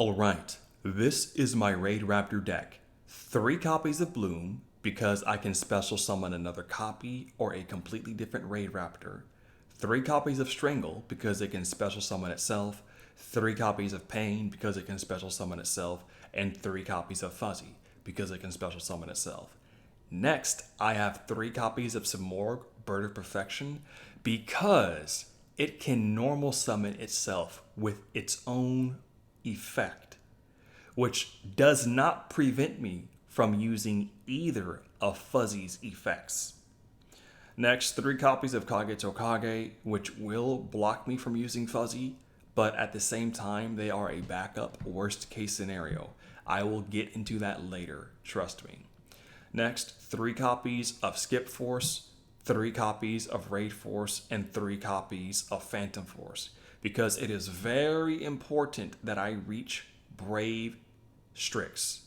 Alright, this is my Raidraptor deck. 3 copies of Bloom, because I can special summon another copy or a completely different Raidraptor. 3 copies of Strangle, because it can special summon itself. 3 copies of Pain, because it can special summon itself. And 3 copies of Fuzzy, because it can special summon itself. Next, I have 3 copies of Simorgh, Bird of Perfection, because it can normal summon itself with its own effect, which does not prevent me from using either of Fuzzy's effects. Next, 3 copies of Kage, which will block me from using Fuzzy, but at the same time, they are a backup worst case scenario. I will get into that later, trust me. Next, 3 copies of Skip Force, 3 copies of Raid Force, and 3 copies of Phantom Force, because it is very important that I reach Brave Strix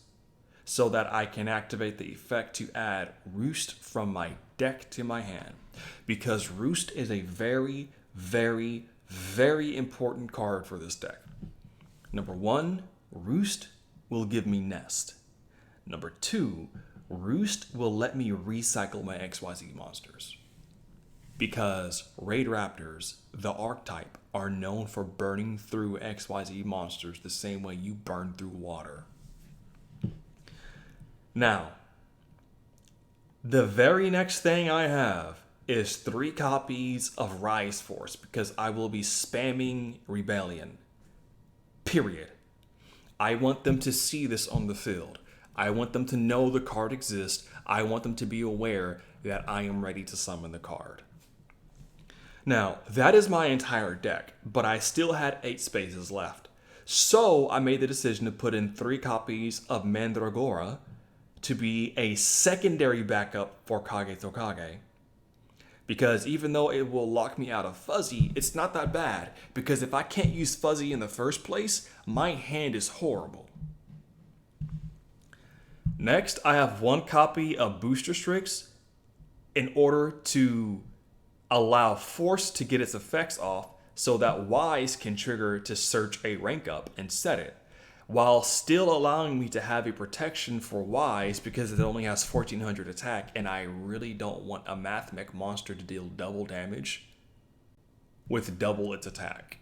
so that I can activate the effect to add Roost from my deck to my hand, because Roost is a very, very, very important card for this deck. Number 1, Roost will give me Nest. Number 2, Roost will let me recycle my XYZ monsters, because Raidraptors, the archetype, are known for burning through XYZ monsters the same way you burn through water. Now, the very next thing I have is 3 copies of Rise Force, because I will be spamming Rebellion. Period. I want them to see this on the field. I want them to know the card exists. I want them to be aware that I am ready to summon the card. Now, that is my entire deck, but I still had 8 spaces left. So I made the decision to put in 3 copies of Mandragora to be a secondary backup for Kage, because even though it will lock me out of Fuzzy, it's not that bad, because if I can't use Fuzzy in the first place, my hand is horrible. Next, I have 1 copy of Booster Strix in order to allow Force to get its effects off so that Wise can trigger to search a rank up and set it, while still allowing me to have a protection for Wise because it only has 1400 attack, and I really don't want a Math Mech monster to deal double damage with double its attack.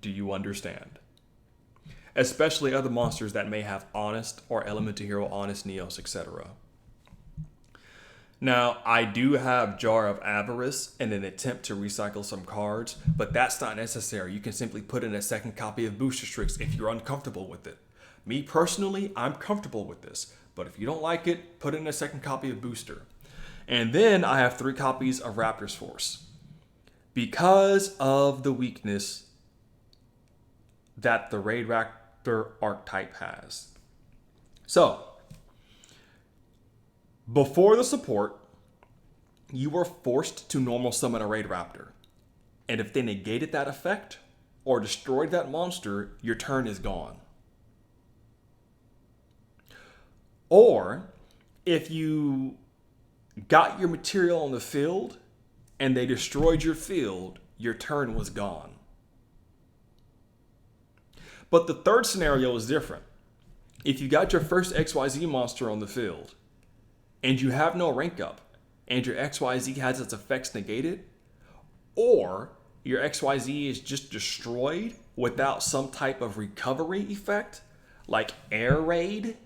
Do you understand? Especially other monsters that may have Honest or Elemental Hero Honest, Neos, etc. Now, I do have Jar of Avarice in an attempt to recycle some cards, but that's not necessary. You can simply put in a second copy of Booster Strix if you're uncomfortable with it. Me personally, I'm comfortable with this, but if you don't like it, put in a second copy of Booster. And then I have 3 copies of Raptor's Force, because of the weakness that the Raidraptor archetype has. So, before the support, you were forced to normal summon a Raidraptor. And if they negated that effect or destroyed that monster, your turn is gone. Or, if you got your material on the field and they destroyed your field, your turn was gone. But the third scenario is different. If you got your first XYZ monster on the field, and you have no rank up, and your XYZ has its effects negated, or your XYZ is just destroyed without some type of recovery effect, like Air Raid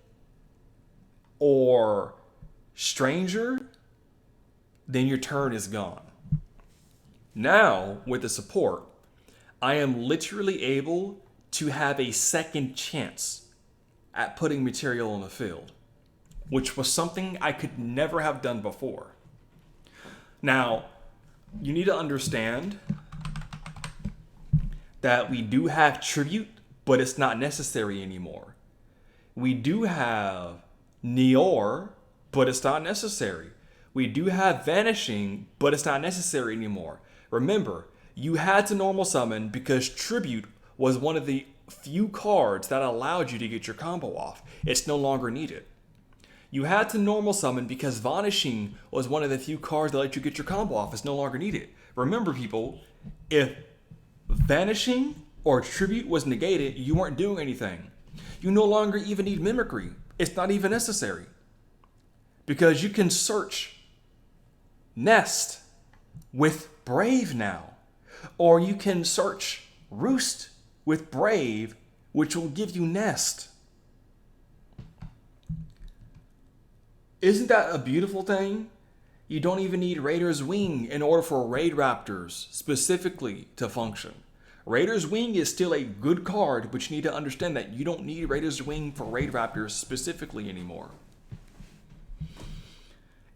or Stranger, then your turn is gone. Now, with the support, I am literally able to have a second chance at putting material on the field, which was something I could never have done before. Now, you need to understand that we do have Tribute, but it's not necessary anymore. We do have Neor, but it's not necessary. We do have Vanishing, but it's not necessary anymore. Remember, you had to normal summon because Tribute was one of the few cards that allowed you to get your combo off. It's no longer needed. You had to normal summon because Vanishing was one of the few cards that let you get your combo off. It's no longer needed. Remember, people, if Vanishing or tribute was negated, you weren't doing anything. You no longer even need mimicry. It's not even necessary. Because you can search nest with brave now. Or you can search roost with brave, which will give you nest. Isn't that a beautiful thing? You don't even need Raider's Wing in order for Raidraptors specifically to function. Raider's Wing is still a good card, but you need to understand that you don't need Raider's Wing for Raidraptors specifically anymore.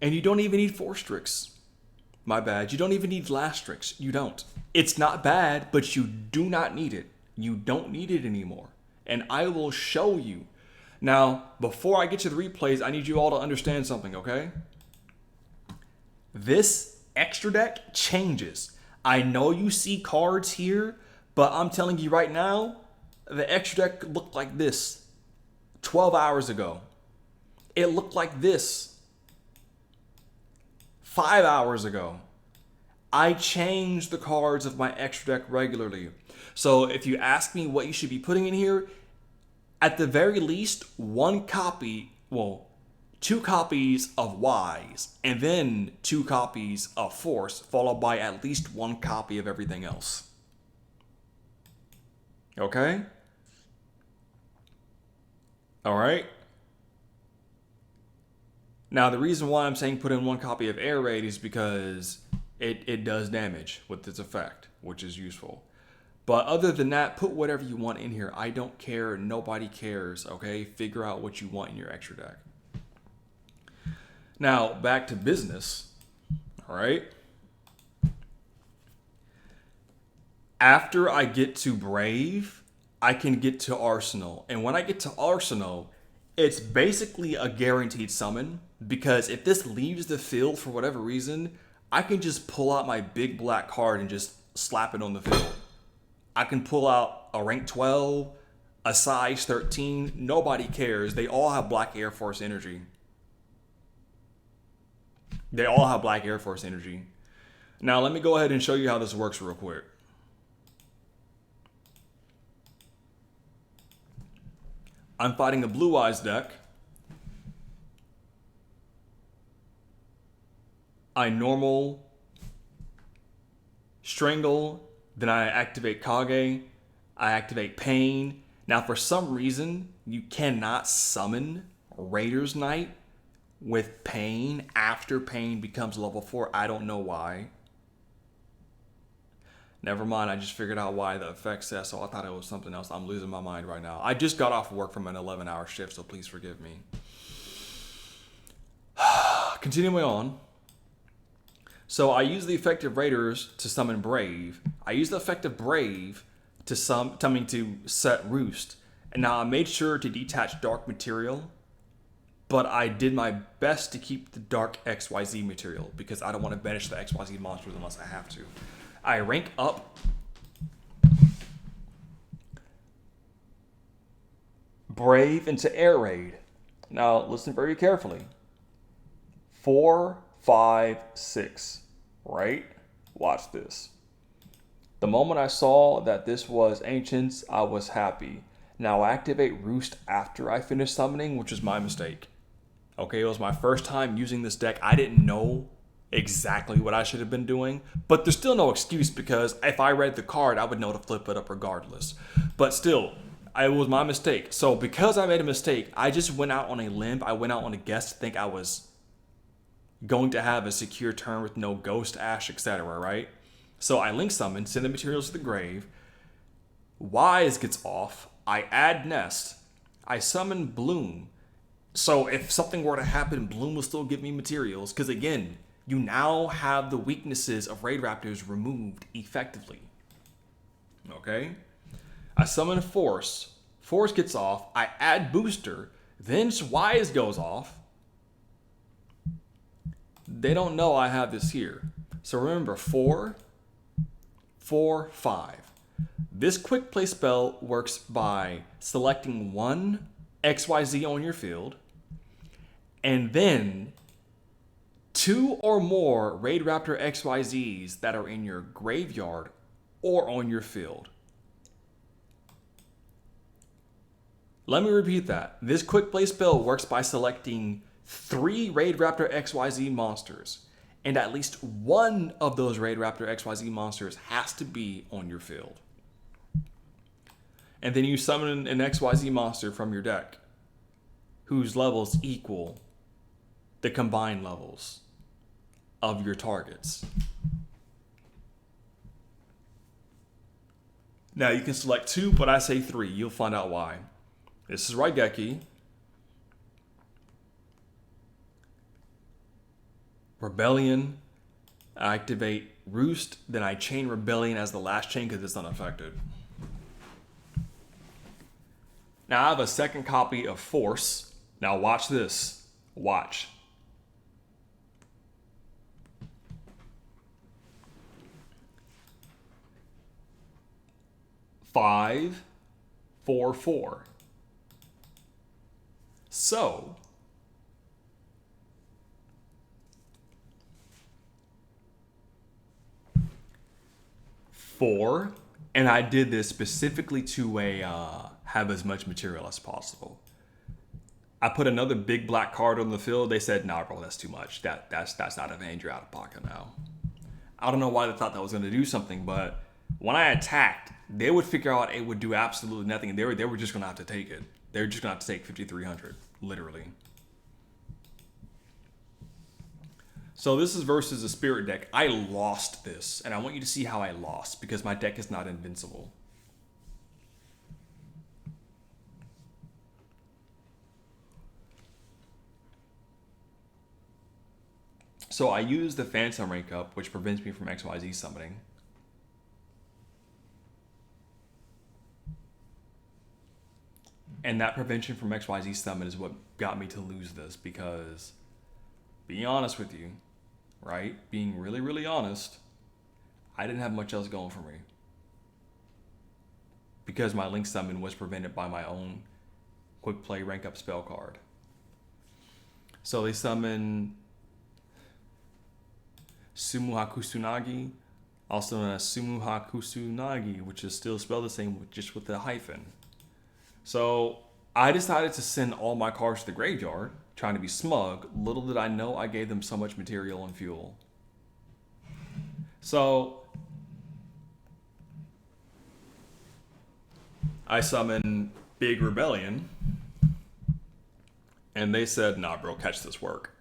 And you don't even need Forstrix. My bad. You don't even need Lastrix. You don't. It's not bad, but you do not need it. You don't need it anymore. And I will show you. Now, before I get to the replays, I need you all to understand something, okay? This extra deck changes. I know you see cards here, but I'm telling you right now, the extra deck looked like this 12 hours ago. It looked like this 5 hours ago. I change the cards of my extra deck regularly. So if you ask me what you should be putting in here, at the very least, two copies of Wise, and then 2 copies of Force, followed by at least 1 copy of everything else. Okay? Alright? Now, the reason why I'm saying put in 1 copy of Air Raid is because it does damage with its effect, which is useful. But other than that, put whatever you want in here. I don't care. Nobody cares, okay? Figure out what you want in your extra deck. Now, back to business, all right? After I get to Brave, I can get to Arsenal. And when I get to Arsenal, it's basically a guaranteed summon, because if this leaves the field for whatever reason, I can just pull out my big black card and just slap it on the field. I can pull out a rank 12, a size 13. Nobody cares. They all have Black Air Force energy. They all have Black Air Force energy. Now, let me go ahead and show you how this works real quick. I'm fighting a Blue Eyes deck. I normal, Strangle, then I activate Kage, I activate Pain. Now, for some reason, you cannot summon Raider's Knight with Pain after Pain becomes level 4. I don't know why. Never mind, I just figured out why the effect says so. I thought it was something else. I'm losing my mind right now. I just got off work from an 11-hour shift, so please forgive me. Continuing on. So I use the effect of Raiders to summon Brave. I use the effect of Brave to set Roost. And now I made sure to detach Dark material, but I did my best to keep the Dark XYZ material because I don't want to banish the XYZ monsters unless I have to. I rank up Brave into Air Raid. Now listen very carefully. 4, 5, 6, right? Watch this. The moment I saw that this was Ancients, I was happy. Now activate Roost after I finish summoning, which was my mistake. Okay, it was my first time using this deck. I didn't know exactly what I should have been doing, but there's still no excuse because if I read the card, I would know to flip it up regardless. But still, it was my mistake. So because I made a mistake, I just went out on a limb. I went out on a guess to think I was going to have a secure turn with no Ghost, Ash, etc., right? So I link summon, send the materials to the grave. Wise gets off. I add Nest. I summon Bloom. So if something were to happen, Bloom will still give me materials. Because again, you now have the weaknesses of Raidraptors removed effectively. Okay? I summon Force. Force gets off. I add Booster. Then Wise goes off. They don't know I have this here. So remember, 4, 4, 5. This quick play spell works by selecting one XYZ on your field, and then 2 or more Raidraptor XYZs that are in your graveyard or on your field. Let me repeat that. This quick play spell works by selecting 3 Raidraptor XYZ monsters, and at least one of those Raidraptor XYZ monsters has to be on your field. And then you summon an XYZ monster from your deck whose levels equal the combined levels of your targets. Now you can select 2, but I say 3. You'll find out why. This is Raigeki. Rebellion. I activate Roost, then I chain Rebellion as the last chain because it's unaffected. Now I have a second copy of Force. Now watch this. Watch. Five, 4, 4. So, four, and I did this specifically to have as much material as possible. I put another big black card on the field. They said, "Nah, bro, that's too much. That's not advantage. You're out of pocket now." I don't know why they thought that was going to do something, but when I attacked, they would figure out it would do absolutely nothing. They were just going to have to take it. They're just going to have to take 5,300, literally. So this is versus a spirit deck. I lost this, and I want you to see how I lost because my deck is not invincible. So I use the Phantom rank up, which prevents me from XYZ summoning. And that prevention from XYZ summon is what got me to lose this because, being honest with you, right? Being really, really honest, I didn't have much else going for me. Because my Link summon was prevented by my own quick play rank up spell card. So they summon Sumuha Kusunagi, also known as Sumuha Kusunagi, which is still spelled the same, just with the hyphen. So I decided to send all my cards to the graveyard, trying to be smug. Little did I know I gave them so much material and fuel. So I summoned Big Rebellion, and they said, "Nah, bro, catch this work."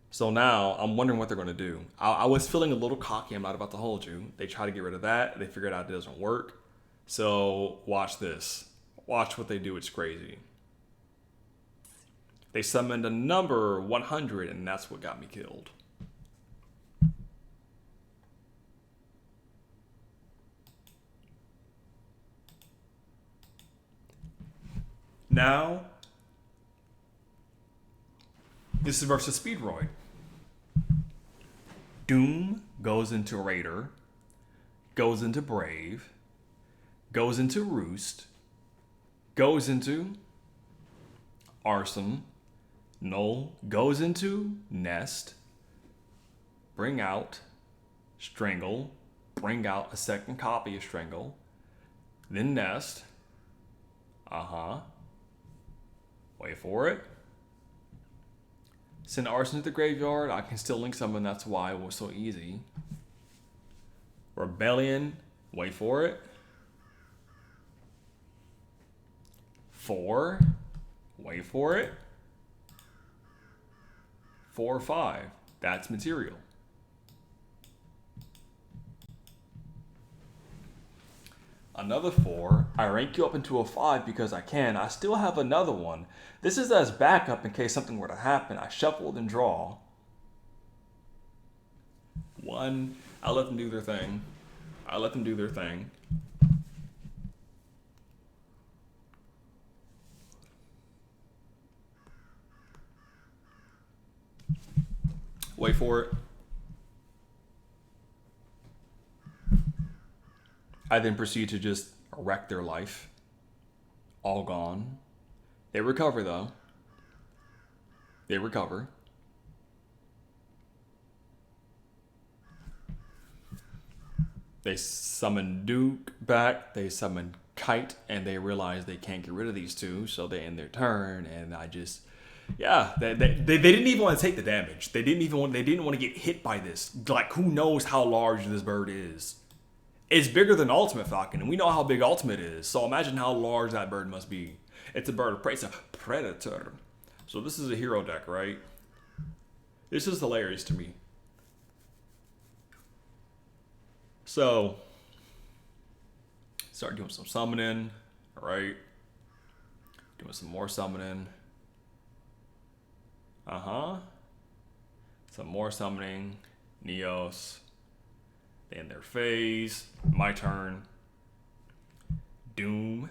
So now I'm wondering what they're going to do. I was feeling a little cocky. I'm not about to hold you. They try to get rid of that. They figured out it doesn't work. So watch this. Watch what they do. It's crazy. They summoned a number 100, and that's what got me killed. Now, this is versus Speedroid. Doom goes into Raider, goes into Brave, goes into Roost, goes into Arson, Null, goes into Nest, bring out Strangle, bring out a second copy of Strangle, then Nest, wait for it, send Arson to the graveyard. I can still link summon, that's why it was so easy. Rebellion, wait for it. 4, wait for it. 4, 5, that's material. Another 4, I rank you up into a 5 because I can. I still have another one. This is as backup in case something were to happen. I shuffle and draw. 1, I let them do their thing. Wait for it. I then proceed to just wreck their life. All gone. They recover though. They recover. They summon Duke back. They summon kite, and they realize they can't get rid of these two, so they end their turn, and I just, yeah, they didn't even want to take the damage. They didn't want to get hit by this. Like, who knows how large this bird is? It's bigger than Ultimate Falcon, and we know how big Ultimate is, so imagine how large that bird must be. It's a bird of prey. It's a predator. So this is a hero deck, right? This is hilarious to me. So, start doing some summoning, right? Doing some more summoning. Some more summoning. Neos. They end their phase. My turn. Doom.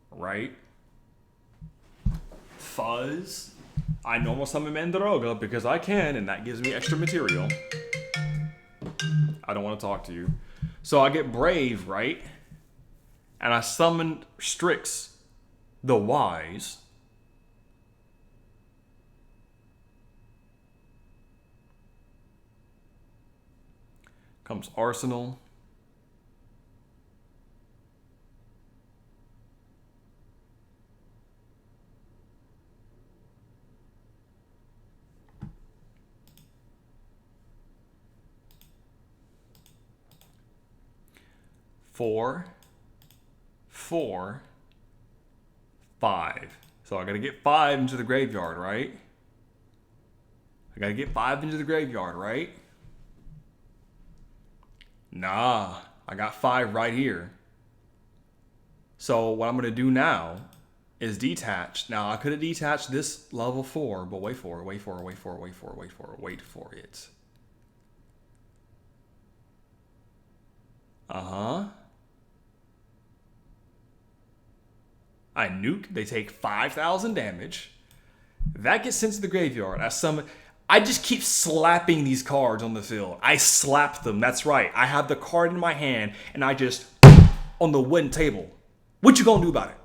Right? Fuzz. I normal summon Mandaroga because I can, and that gives me extra material. I don't want to talk to you. So I get Brave, right? And I summon Strix, the Wise. Comes Arsenal. Four, 5. So I gotta get 5 into the graveyard, right? I gotta get 5 into the graveyard, right? Nah, I got 5 right here. So what I'm gonna do now is detach. Now I could have detached this level 4, but wait for it. I nuke, they take 5,000 damage. That gets sent to the graveyard. I just keep slapping these cards on the field. I slap them, that's right. I have the card in my hand, and I just, on the wooden table. What you gonna do about it?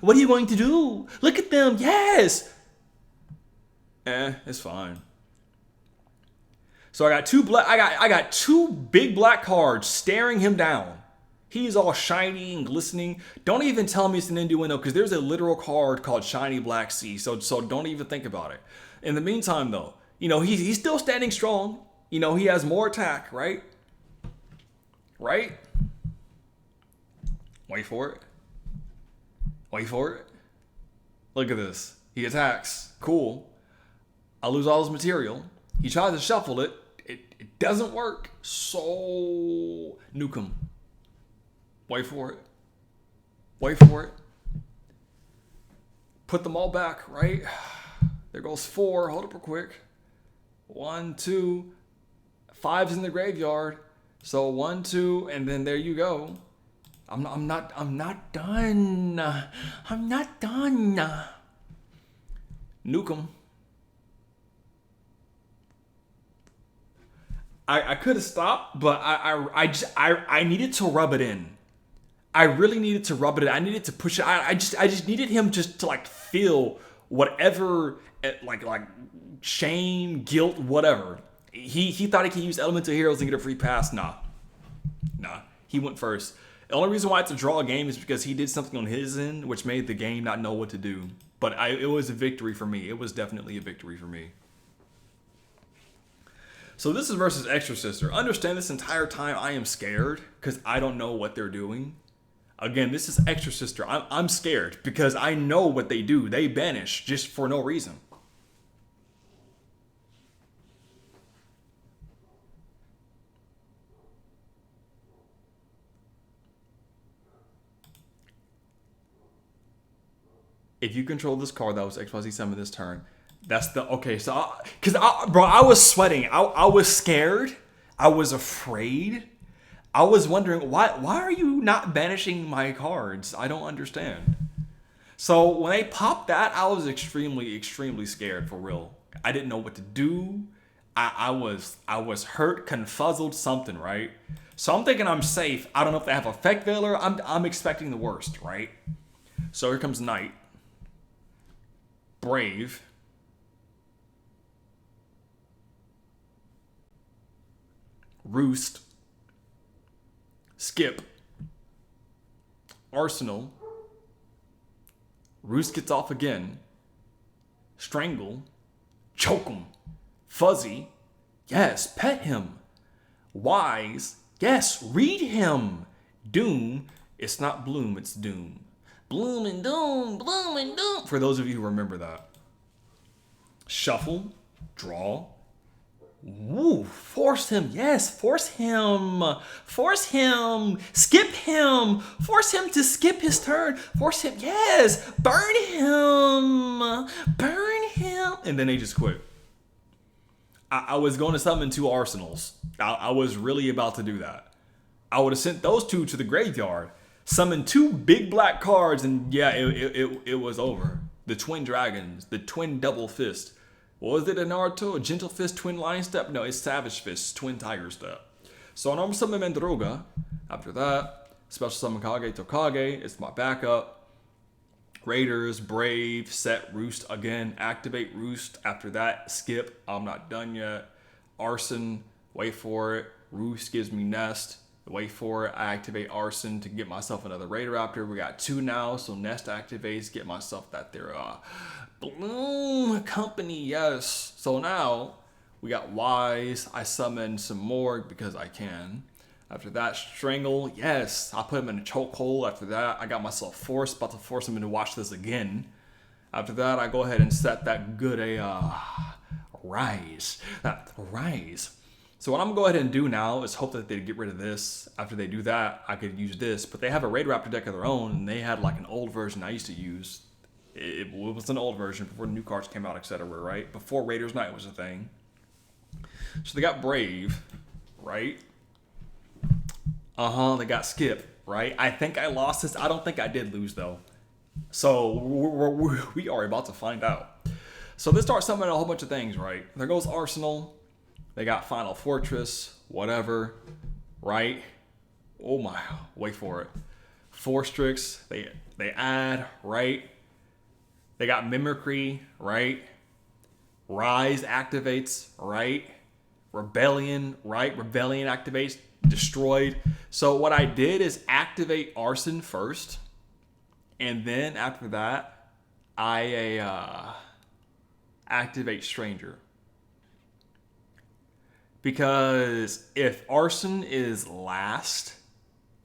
What are you going to do? Look at them, yes! It's fine. So I got two big black cards staring him down. He's all shiny and glistening. Don't even tell me it's an innuendo, because there's a literal card called Shiny Black Sea. So don't even think about it. In the meantime, though, he's still standing strong. He has more attack, right? Right? Wait for it. Look at this. He attacks. Cool. I lose all his material. He tries to shuffle it. It doesn't work. So nuke him. Wait for it. Put them all back, right? There goes 4. Hold up real quick. 1, 2. 5's in the graveyard. So 1, 2, and then there you go. I'm not done. Nuke him. I could have stopped, but I needed to rub it in. I really needed to rub it in. I needed to push it. I just needed him just to feel whatever like shame, guilt, whatever. He thought he could use Elemental Heroes and get a free pass. Nah. He went first. The only reason why it's a draw game is because he did something on his end, which made the game not know what to do. But it was a victory for me. It was definitely a victory for me. So this is versus Extra Sister. Understand, this entire time I am scared because I don't know what they're doing. Again, this is Extra Sister. I'm scared because I know what they do. They banish just for no reason. If you control this card that was XYZ summoned this turn, that's the, okay, so, bro, I was sweating. I was scared. I was afraid. I was wondering, why are you not banishing my cards? I don't understand. So when they popped that, I was extremely scared, for real. I didn't know what to do. I was hurt, confuzzled, something, right? So I'm thinking I'm safe. I don't know if they have Effect Veiler. I'm expecting the worst, right? So here comes Knight. Brave. Roost. Skip. Arsenal. Roost gets off again. Strangle. Choke him. Fuzzy. Yes, pet him. Wise. Yes, read him. Doom. It's not Bloom, it's Doom. Bloom and Doom, Bloom and Doom. For those of you who remember that. Shuffle. Draw. Woo, force him. Yes, force him. Force him. Skip him. Force him to skip his turn. Force him. Yes, burn him. Burn him. And then they just quit. I was going to summon 2 arsenals. I was really about to do that. I would have sent those 2 to the graveyard, summoned 2 big black cards, and yeah, it was over. The twin dragons, the twin double fist. What was it in Naruto? A gentle fist, twin lion step? No, it's savage fist, twin tiger step. So I normal summon Mandroga. After that, special summon Kage Tokage. It's my backup. Raiders, Brave, set Roost again. Activate Roost. After that, skip. I'm not done yet. Arson, wait for it. Roost gives me Nest. Wait for it. I activate Arson to get myself another Raidraptor. We got 2 now, so Nest activates. Get myself that there Bloom Company, yes. So now we got Wise. I summon some more because I can. After that, Strangle, yes. I put him in a chokehold. After that, I got myself Force. About to force him into watch this again. After that, I go ahead and set that good Rise. Rise. So what I'm going to go ahead and do now is hope that they get rid of this. After they do that, I could use this. But they have a Raidraptor deck of their own, and they had like an old version I used to use. It was an old version before new cards came out, etc., right? Before Raiders Night was a thing. So they got Brave, right? They got Skip, right? I think I lost this. I don't think I did lose, though. So we are about to find out. So they start summoning a whole bunch of things, right? There goes Arsenal. They got Final Fortress, whatever, right? Oh my, wait for it. Forstrix, they add, right? They got Mimicry, right? Rise activates, right? Rebellion, right? Rebellion activates, destroyed. So what I did is activate Arson first. And then after that, I activate Stranger. Because if Arson is last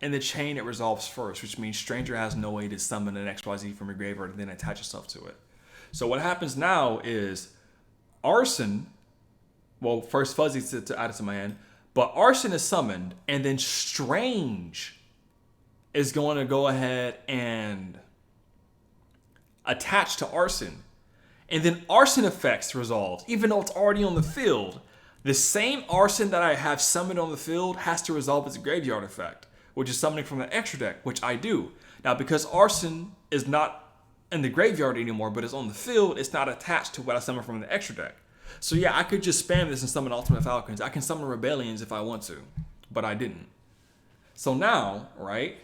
in the chain, it resolves first, which means Stranger has no way to summon an XYZ from your graveyard and then attach itself to it. So what happens now is Arson, well, first Fuzzy to add it to my hand, but Arson is summoned, and then Strange is going to go ahead and attach to Arson. And then Arson effects resolved, even though it's already on the field. The same Arson that I have summoned on the field has to resolve its graveyard effect, which is summoning from the extra deck, which I do. Now, because Arson is not in the graveyard anymore, but is on the field, it's not attached to what I summoned from the extra deck. So yeah, I could just spam this and summon Ultimate Falcons. I can summon Rebellions if I want to, but I didn't. So now, right,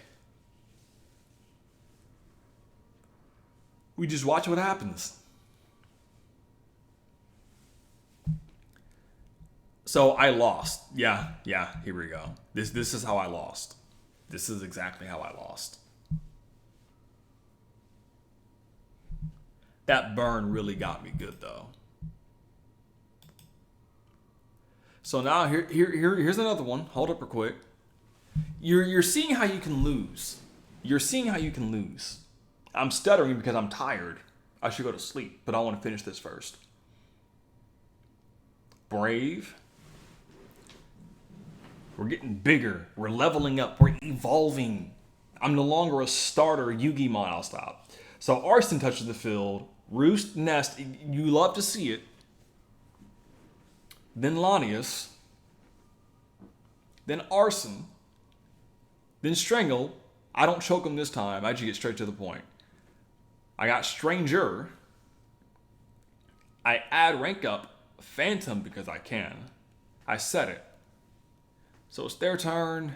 we just watch what happens. So I lost. Yeah, here we go. This is how I lost. This is exactly how I lost. That burn really got me good though. So now here's another one. Hold up real quick. You're seeing how you can lose. You're seeing how you can lose. I'm stuttering because I'm tired. I should go to sleep, but I want to finish this first. Brave. We're getting bigger. We're leveling up. We're evolving. I'm no longer a starter Yu-Gi-Oh! I'll stop. So Arson touches the field. Roost, Nest. You love to see it. Then Lanius. Then Arson. Then Strangle. I don't choke him this time. I just get straight to the point. I got Stranger. I add rank up Phantom because I can. I set it. So it's their turn.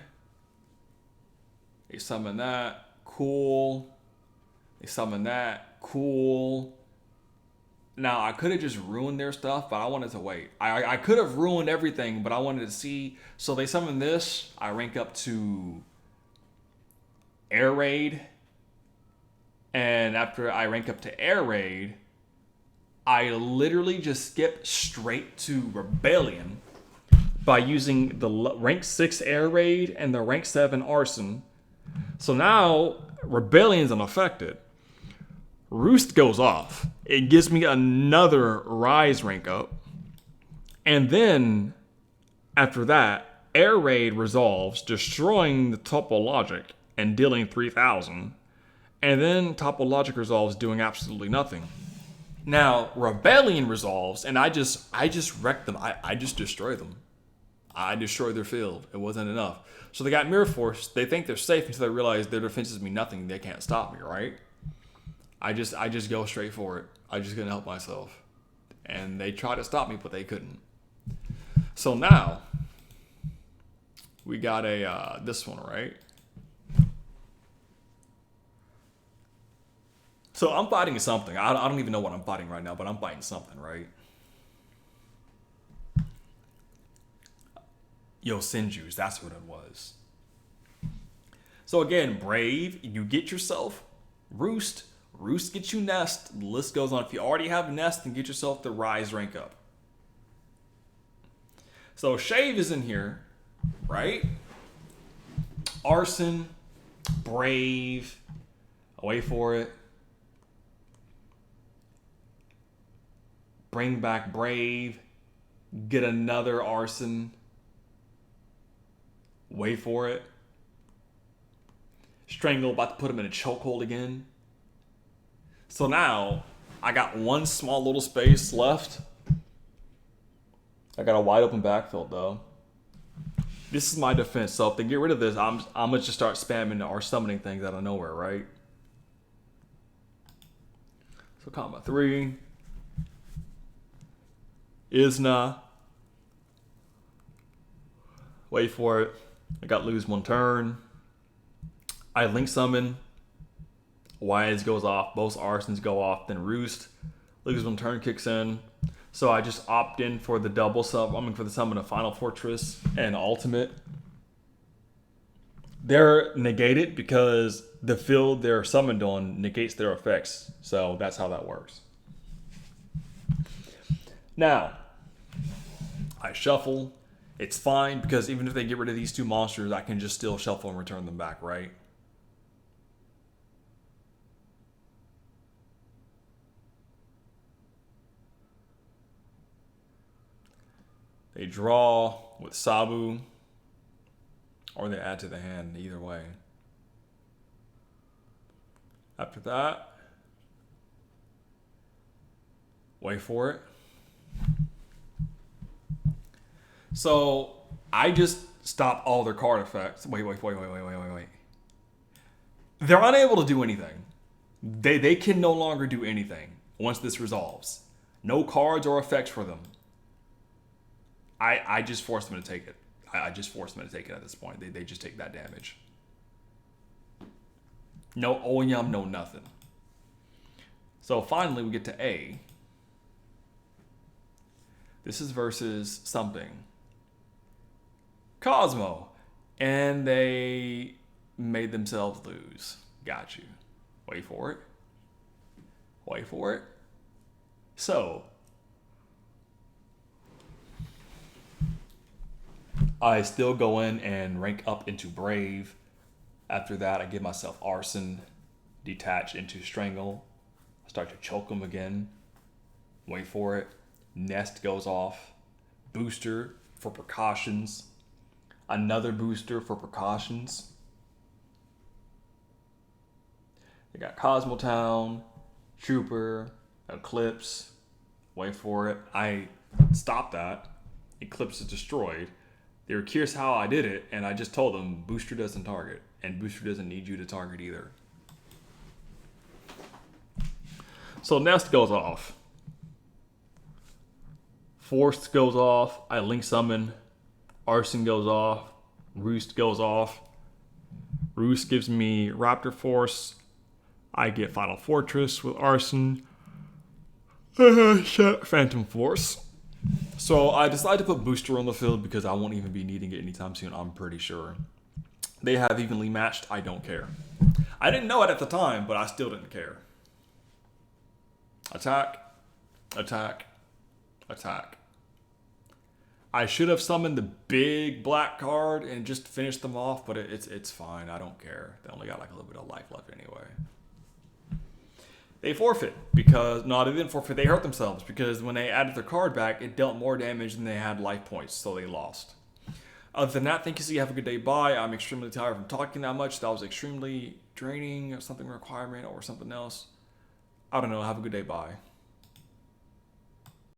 They summon that. Cool. They summon that. Cool. Now, I could have just ruined their stuff, but I wanted to wait. I could have ruined everything, but I wanted to see. So they summon this. I rank up to Air Raid. And after I rank up to Air Raid, I literally just skip straight to Rebellion by using the rank 6 Air Raid and the rank 7 Arson. So now Rebellion's unaffected. Roost goes off. It gives me another Rise rank up. And then after that, Air Raid resolves, destroying the Topologic and dealing 3,000. And then Topologic resolves, doing absolutely nothing. Now, Rebellion resolves, and I just wrecked them. I just destroy them. I destroyed their field. It wasn't enough. So they got Mirror Force. They think they're safe until they realize their defenses mean nothing. They can't stop me, right? I just go straight for it. I just couldn't help myself. And they tried to stop me, but they couldn't. So now, we got a this one, right? So I'm fighting something. I don't even know what I'm fighting right now, but I'm fighting something, right? Senjus, that's what it was. So again, Brave, you get yourself Roost. Roost gets you Nest. The list goes on. If you already have Nest, then get yourself the Rise rank up. So Shave is in here, right? Arson, Brave, wait for it. Bring back Brave, get another Arson. Wait for it. Strangle, about to put him in a chokehold again. So now, I got one small little space left. I got a wide open backfield though. This is my defense. So if they get rid of this, I'm gonna just start spamming or summoning things out of nowhere, right? So combat 3. Isna. Wait for it. I got lose one turn. I link summon. YGO goes off. Both Arsons go off. Then Roost. Lose one turn kicks in. So I just opt in for the double for the summon of Final Fortress and Ultimate. They're negated because the field they're summoned on negates their effects. So that's how that works. Now, I shuffle. It's fine because even if they get rid of these two monsters, I can just still shuffle and return them back, right? They draw with Sabu, or they add to the hand, either way. After that, wait for it. So I just stop all their card effects. Wait. They're unable to do anything. They can no longer do anything once this resolves. No cards or effects for them. I just force them to take it. I just force them to take it at this point. They just take that damage. No Oyam, no nothing. So finally we get to A. This is versus something. Cosmo. And they made themselves lose. Got you. Wait for it. Wait for it. So, I still go in and rank up into Brave. After that, I give myself Arson, detach into Strangle. I start to choke them again. Wait for it. Nest goes off. Booster for precautions. Another booster for precautions. They got Cosmotown, Trooper, Eclipse. Wait for it. I stopped that. Eclipse is destroyed. They were curious how I did it, and I just told them Booster doesn't target, and Booster doesn't need you to target either. So Nest goes off. Force goes off. I link summon. Arson goes off. Roost goes off. Roost gives me Raptor Force. I get Final Fortress with Arson. Phantom Force. So I decided to put Booster on the field because I won't even be needing it anytime soon, I'm pretty sure. They have evenly matched. I don't care. I didn't know it at the time, but I still didn't care. Attack, attack, attack. I should have summoned the big black card and just finished them off, but it's fine. I don't care. They only got like a little bit of life left anyway. They forfeit because, no, they didn't forfeit. They hurt themselves because when they added their card back, it dealt more damage than they had life points, so they lost. Other than that, thank you. So you have a good day. Bye. I'm extremely tired from talking that much. That was extremely draining, or something requirement or something else. I don't know. Have a good day. Bye.